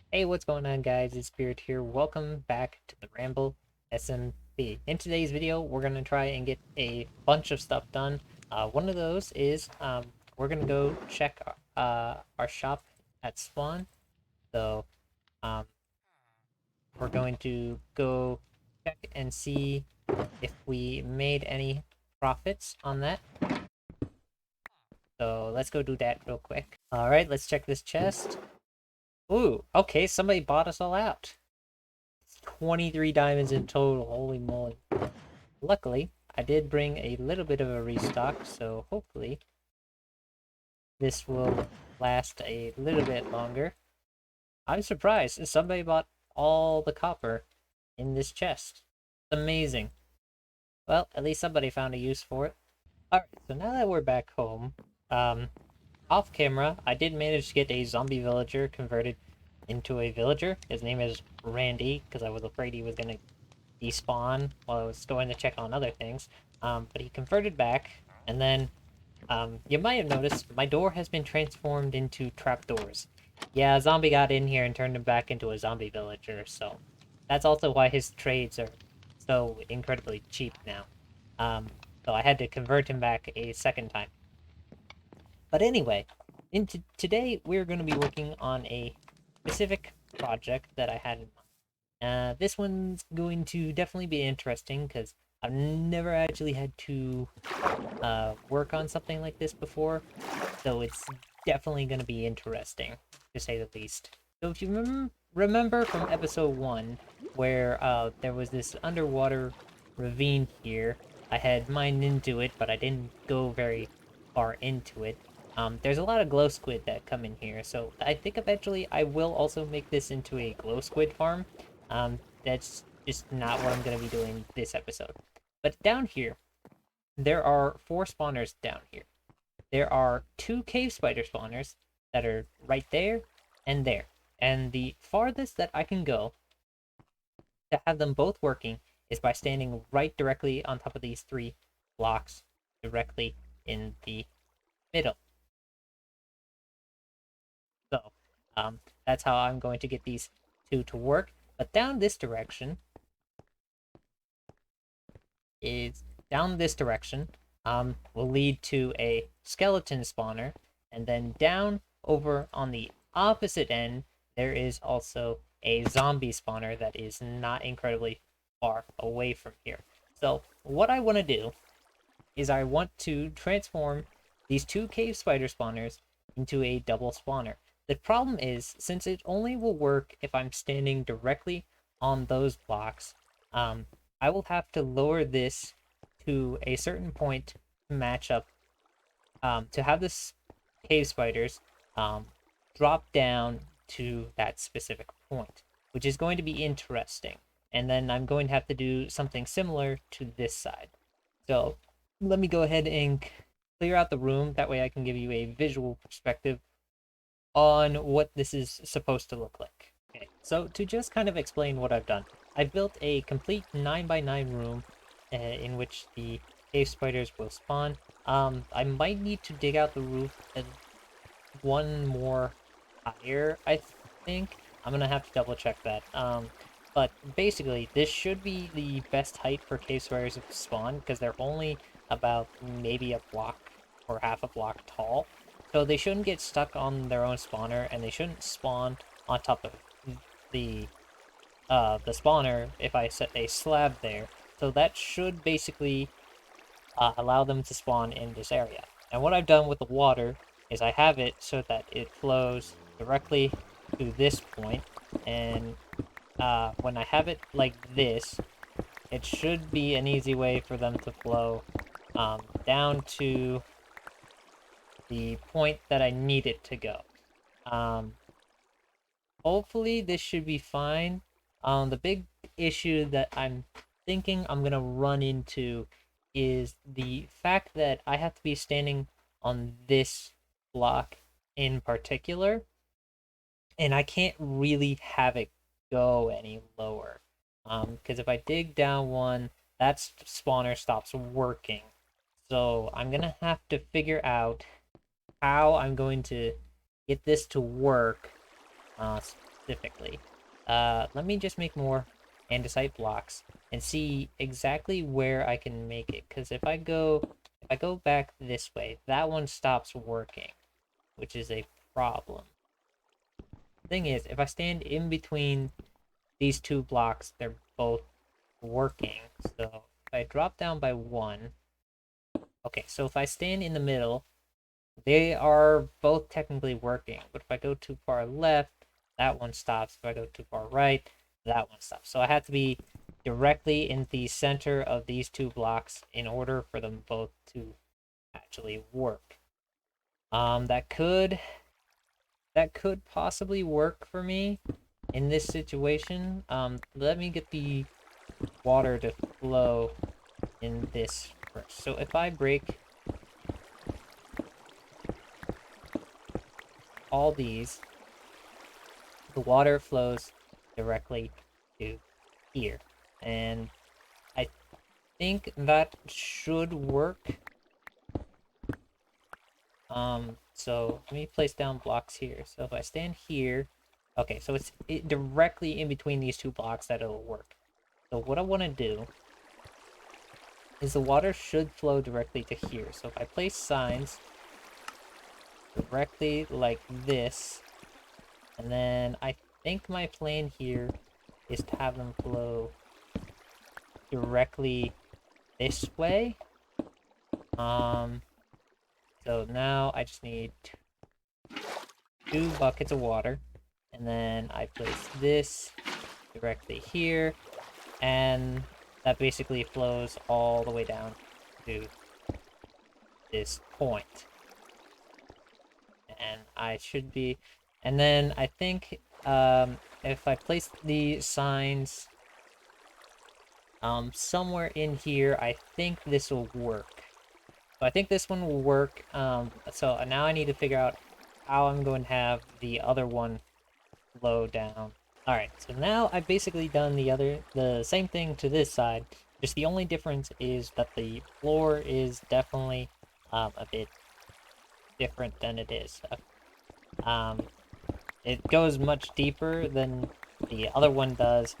Hey, what's going on, guys? It's Spirit here. Welcome back to the Ramble SMP. In today's video, we're going to try and get a bunch of stuff done. One of those is we're going to go check our shop at spawn. So um, we're going to go check and see if we made any profits on that. So let's go do that real quick. All right, let's check this chest. Ooh, okay, somebody bought us all out. 23 diamonds in total, holy moly. Luckily, I did bring a little bit of a restock, so hopefully this will last a little bit longer. I'm surprised somebody bought all the copper in this chest. Amazing. Well, at least somebody found a use for it. Alright, so now that we're back home, um, off camera, I did manage to get a zombie villager converted into a villager. His name is Randy, because I was afraid he was going to despawn while I was going to check on other things. But he converted back, and then you might have noticed my door has been transformed into trapdoors. Yeah, a zombie got in here and turned him back into a zombie villager, so that's also why his trades are so incredibly cheap now. Um, so I had to convert him back a second time. But anyway, today we're going to be working on a specific project that I had in mind. This one's going to definitely be interesting because I've never actually had to work on something like this before, so it's definitely going to be interesting, to say the least. So if you remember from episode 1, where there was this underwater ravine here, I had mined into it, but I didn't go very far into it. There's a lot of glow squid that come in here, so I think eventually I will also make this into a glow squid farm. That's just not what I'm going to be doing this episode. But down here, there are 4 spawners down here. There are 2 cave spider spawners that are right there and there. And the farthest that I can go to have them both working is by standing right directly on top of these 3 blocks directly in the middle. So, that's how I'm going to get these 2 to work. But down this direction is down this direction will lead to a skeleton spawner, and then down over on the opposite end there is also a zombie spawner that is not incredibly far away from here. So what I want to do is I want to transform these 2 cave spider spawners into a double spawner. The problem is, since it only will work if I'm standing directly on those blocks, I will have to lower this to a certain point to match up, to have this cave spiders drop down to that specific point, which is going to be interesting. And then I'm going to have to do something similar to this side. So let me go ahead and clear out the room. That way I can give you a visual perspective on what this is supposed to look like. Okay, so to just kind of explain what I've done, I've built a complete 9x9 room in which the cave spiders will spawn. I might need to dig out the roof one more higher, I think. I'm gonna have to double check that. But basically, this should be the best height for cave spiders to spawn, because they're only about maybe a block or half a block tall. So they shouldn't get stuck on their own spawner, and they shouldn't spawn on top of the the spawner if I set a slab there. So that should basically allow them to spawn in this area. And what I've done with the water is I have it so that it flows directly to this point, and when I have it like this, it should be an easy way for them to flow down to the point that I need it to go. Hopefully this should be fine. The big issue that I'm thinking I'm gonna run into is the fact that I have to be standing on this block in particular, and I can't really have it go any lower. Because if I dig down one, that spawner stops working. So I'm gonna have to figure out how I'm going to get this to work specifically. Let me just make more andesite blocks and see exactly where I can make it. Because if I go back this way, that one stops working, which is a problem. Thing is, if I stand in between these two blocks, they're both working. So if I drop down by one, okay, so if I stand in the middle, they are both technically working. But if I go too far left, that one stops. If I go too far right, that one stops. So I have to be directly in the center of these two blocks in order for them both to actually work. That could possibly work for me in this situation. Let me get the water to flow in this first. So if I break all these, the water flows directly to here. And I think that should work. So let me place down blocks here. So if I stand here, okay, so it's directly in between these two blocks that it'll work. So what I want to do is the water should flow directly to here. So if I place signs directly like this, and then I think my plan here is to have them flow directly this way. So now I just need 2 buckets of water, and then I place this directly here, and that basically flows all the way down to this point. And I should be, and then I think if I place the signs somewhere in here, I think this will work. So I think this one will work. So now I need to figure out how I'm going to have the other one flow down. Alright, so now I've basically done the same thing to this side. Just the only difference is that the floor is definitely a bit different than it is. It goes much deeper than the other one does,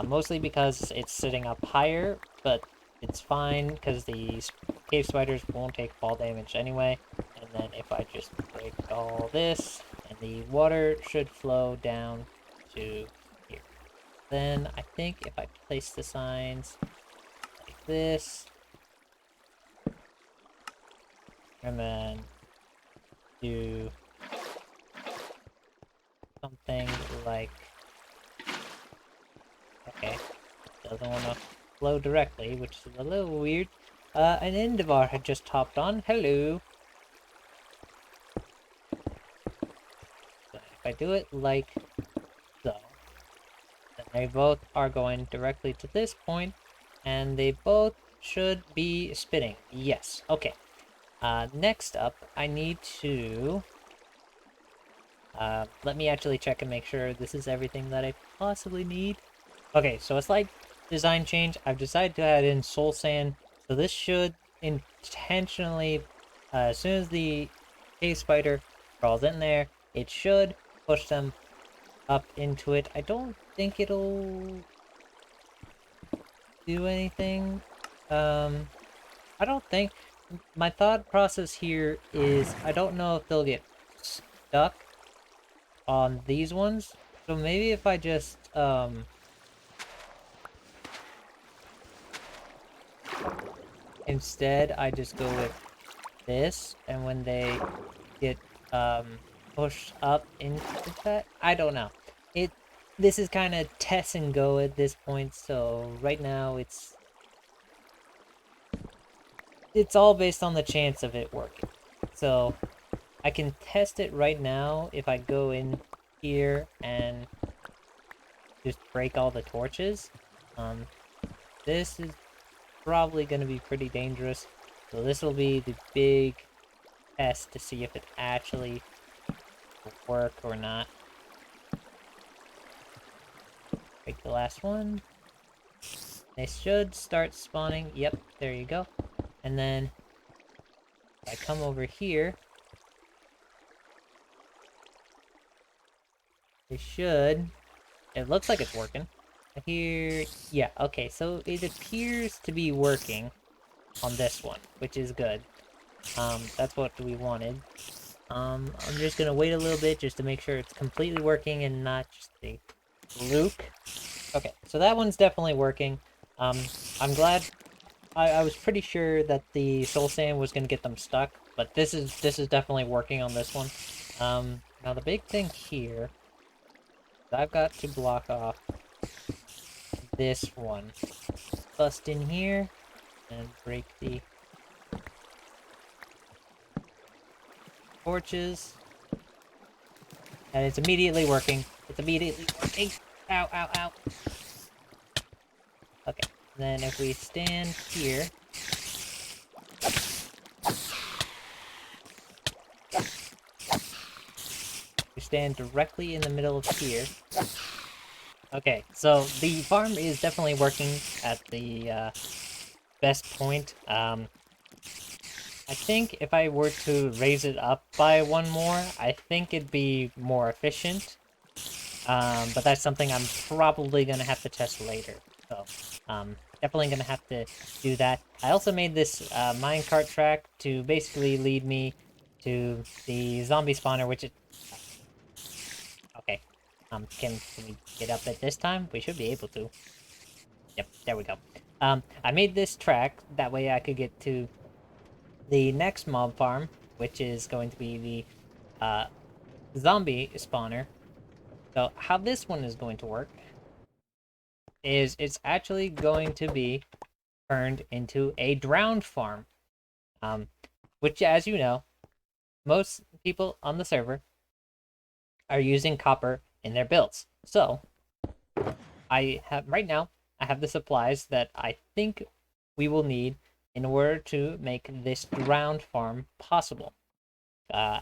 mostly because it's sitting up higher, but it's fine because the cave spiders won't take fall damage anyway. And then if I just break all this, and the water should flow down to here. Then I think if I place the signs like this, and then do something like, okay, doesn't want to flow directly, which is a little weird. An Endeavor had just hopped on. Hello. So if I do it like so, then they both are going directly to this point, and they both should be spitting. Yes. Okay. Next up, I need to let me actually check and make sure this is everything that I possibly need. Okay, so it's like design change. I've decided to add in soul sand, so this should intentionally, as soon as the cave spider crawls in there, it should push them up into it. I don't think it'll do anything. I don't think. My thought process here is I don't know if they'll get stuck on these ones. So maybe if I just instead I just go with this, and when they get pushed up into that, I don't know. This is kind of test and go at this point, so right now it's all based on the chance of it working. So I can test it right now if I go in here and just break all the torches. This is probably going to be pretty dangerous, so this will be the big test to see if it actually will work or not. Break the last one. They should start spawning. Yep, there you go. And then if I come over here, they should It looks like it's working. Here, yeah, okay, so it appears to be working on this one, which is good. That's what we wanted. I'm just gonna wait a little bit just to make sure it's completely working and not just a fluke. Okay, so that one's definitely working. I'm glad. I was pretty sure that the soul sand was gonna get them stuck, but this is definitely working on this one. Now the big thing here, I've got to block off this one. Bust in here and break the torches. And it's immediately working. It's immediately working. Ow, ow, ow. Okay, then if we stand here. We stand directly in the middle of here. Okay, so the farm is definitely working at the best point. I think if I were to raise it up by one more, I think it'd be more efficient. But that's something I'm probably going to have to test later. So, definitely going to have to do that. I also made this minecart track to basically lead me to the zombie spawner, which is... Okay. Can we get up at this time? We should be able to. Yep, there we go. I made this track, that way I could get to the next mob farm, which is going to be the zombie spawner. So how this one is going to work is it's actually going to be turned into a drowned farm. Which, as you know, most people on the server are using copper in their builds. So right now I have the supplies that I think we will need in order to make this drowned farm possible.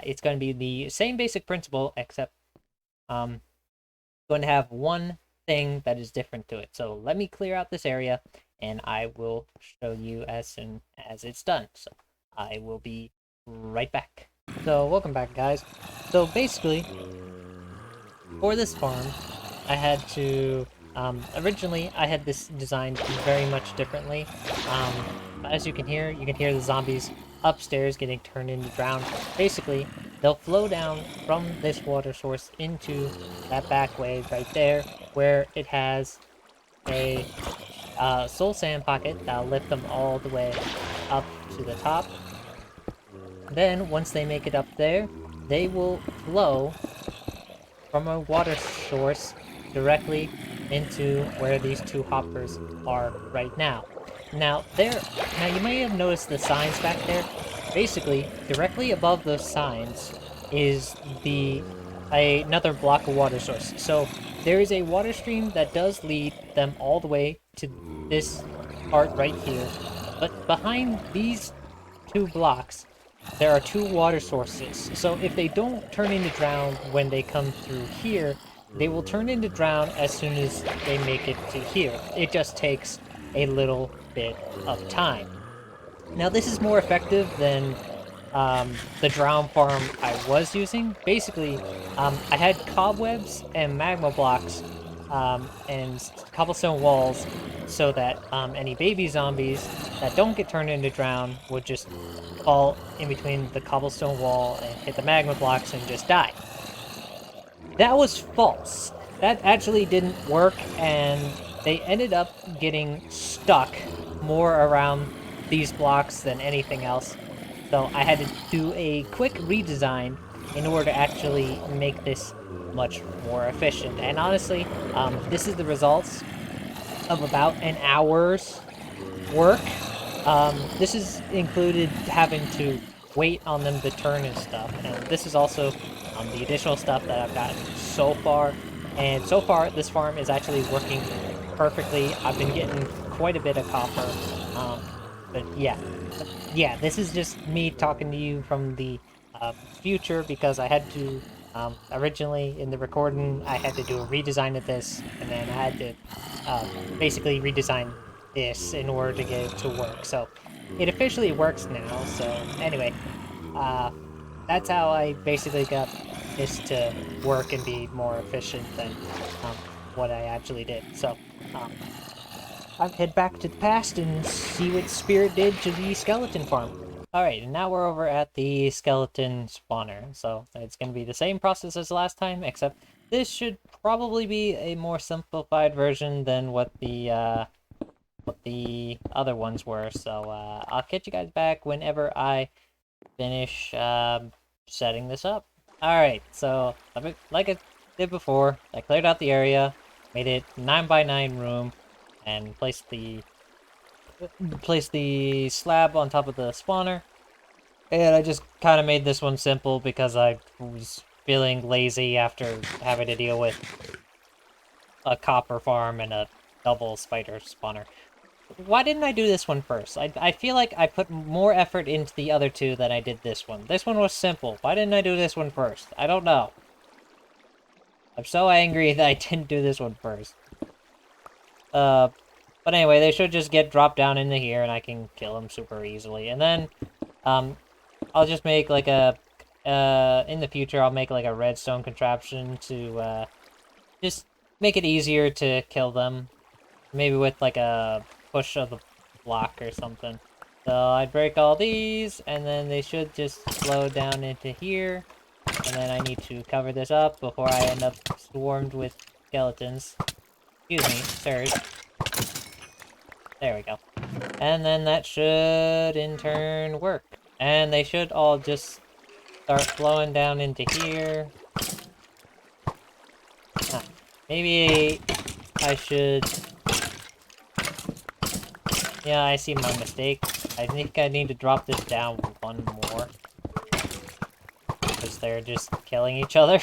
It's going to be the same basic principle, except going to have one thing that is different to it. So let me clear out this area, and I will show you as soon as it's done. So I will be right back. So welcome back, guys. So basically, for this farm, I had to... originally, I had this designed very much differently. As you can hear the zombies upstairs getting turned into drowned. Basically, they'll flow down from this water source into that back way right there, where it has a soul sand pocket that'll lift them all the way up to the top. Then, once they make it up there, they will flow from a water source directly into where these two hoppers are right now. Now you may have noticed the signs back there. Basically, directly above those signs is another block of water source. So there is a water stream that does lead them all the way to this part right here. But behind these two blocks, there are two water sources. So if they don't turn into drown when they come through here, they will turn into drown as soon as they make it to here. It just takes a little bit of time. Now this is more effective than the drown farm I was using. Basically, I had cobwebs and magma blocks and cobblestone walls so that any baby zombies that don't get turned into drown would just fall in between the cobblestone wall and hit the magma blocks and just die. That was false. That actually didn't work, and they ended up getting stuck more around these blocks than anything else. So I had to do a quick redesign in order to actually make this much more efficient. And honestly, this is the results of about an hour's work. This is included having to wait on them to turn and stuff. And this is also the additional stuff that I've gotten so far. And so far, this farm is actually working perfectly. I've been getting quite a bit of copper. But yeah, this is just me talking to you from the future, because I had to, originally in the recording, I had to do a redesign of this, and then I had to basically redesign this in order to get it to work. So it officially works now. So anyway, that's how I basically got this to work and be more efficient than what I actually did. So, I'll head back to the past and see what Spirit did to the skeleton farm. Alright, and now we're over at the skeleton spawner. So it's going to be the same process as last time, except this should probably be a more simplified version than what the other ones were. So I'll catch you guys back whenever I finish setting this up. Alright, so like I did before, I cleared out the area, made it 9x9 room, and placed the slab on top of the spawner. And I just kind of made this one simple because I was feeling lazy after having to deal with a copper farm and a double spider spawner. Why didn't I do this one first? I feel like I put more effort into the other two than I did this one. This one was simple. Why didn't I do this one first? I don't know. I'm so angry that I didn't do this one first. But anyway, they should just get dropped down into here and I can kill them super easily. And then, I'll just make like a, in the future, I'll make like a redstone contraption to, just make it easier to kill them. Maybe with like a push of the block or something. So I'd break all these, and then they should just flow down into here. And then I need to cover this up before I end up swarmed with skeletons. Excuse me, sirs. There we go. And then that should, in turn, work. And they should all just start flowing down into here. Huh. Maybe I should... Yeah, I see my mistake. I think I need to drop this down one more. Because they're just killing each other.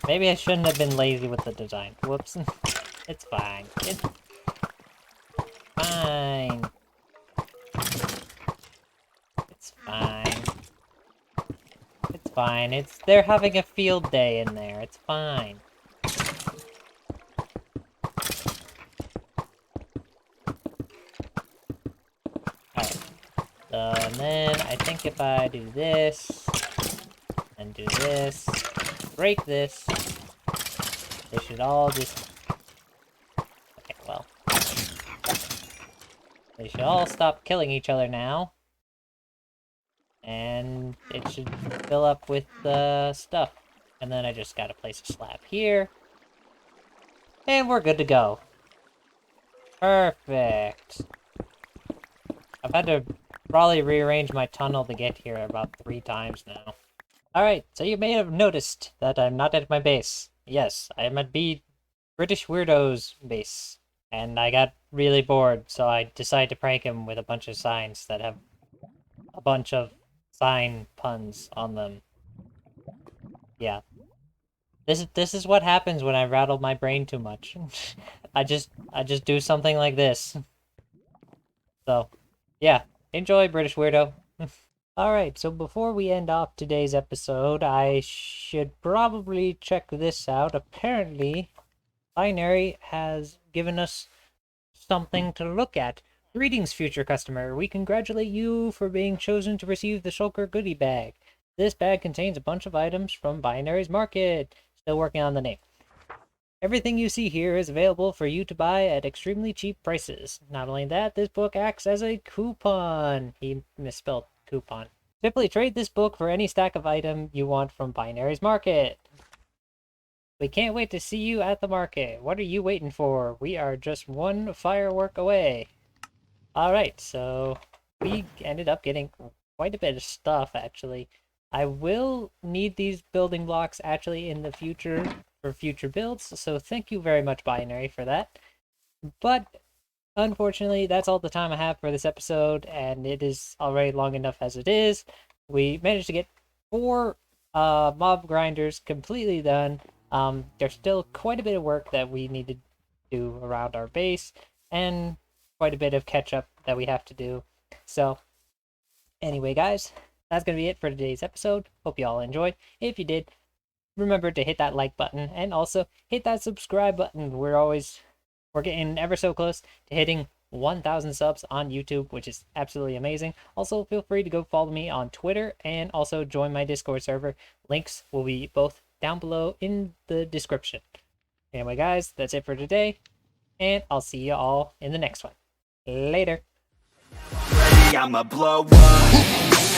Maybe I shouldn't have been lazy with the design. Whoops. It's fine. It's fine. It's fine. It's fine. They're having a field day in there. It's fine. Alright. So, and then I think if I do this, and do this, break this, they should all just... Okay, well. They should all stop killing each other now. And it should fill up with stuff. And then I just gotta place a slab here. And we're good to go. Perfect. I've had to probably rearrange my tunnel to get here about 3 times now. Alright, so you may have noticed that I'm not at my base. Yes, I am at British Weirdo's base. And I got really bored, so I decided to prank him with a bunch of signs that have a bunch of sign puns on them. Yeah. This is what happens when I rattle my brain too much. I just do something like this. So, yeah. Enjoy, British Weirdo. Alright, so before we end off today's episode, I should probably check this out. Apparently, Binary has given us something to look at. Greetings, future customer. We congratulate you for being chosen to receive the Shulker goodie bag. This bag contains a bunch of items from Binary's Market. Still working on the name. Everything you see here is available for you to buy at extremely cheap prices. Not only that, this book acts as a coupon. He misspelled coupon. Simply trade this book for any stack of item you want from Binary's Market. We can't wait to see you at the market. What are you waiting for? We are just one firework away. Alright, so we ended up getting quite a bit of stuff, actually. I will need these building blocks, actually, in the future for future builds, so thank you very much, Binary, for that. But, unfortunately, that's all the time I have for this episode, and it is already long enough as it is. We managed to get 4 mob grinders completely done. There's still quite a bit of work that we need to do around our base, and quite a bit of catch-up that we have to do. So, anyway, guys, that's going to be it for today's episode. Hope you all enjoyed. If you did, remember to hit that like button, and also hit that subscribe button. We're getting ever so close to hitting 1,000 subs on YouTube, which is absolutely amazing. Also, feel free to go follow me on Twitter, and also join my Discord server. Links will be both down below in the description. Anyway, guys, that's it for today, and I'll see you all in the next one. Later. I'ma blow up.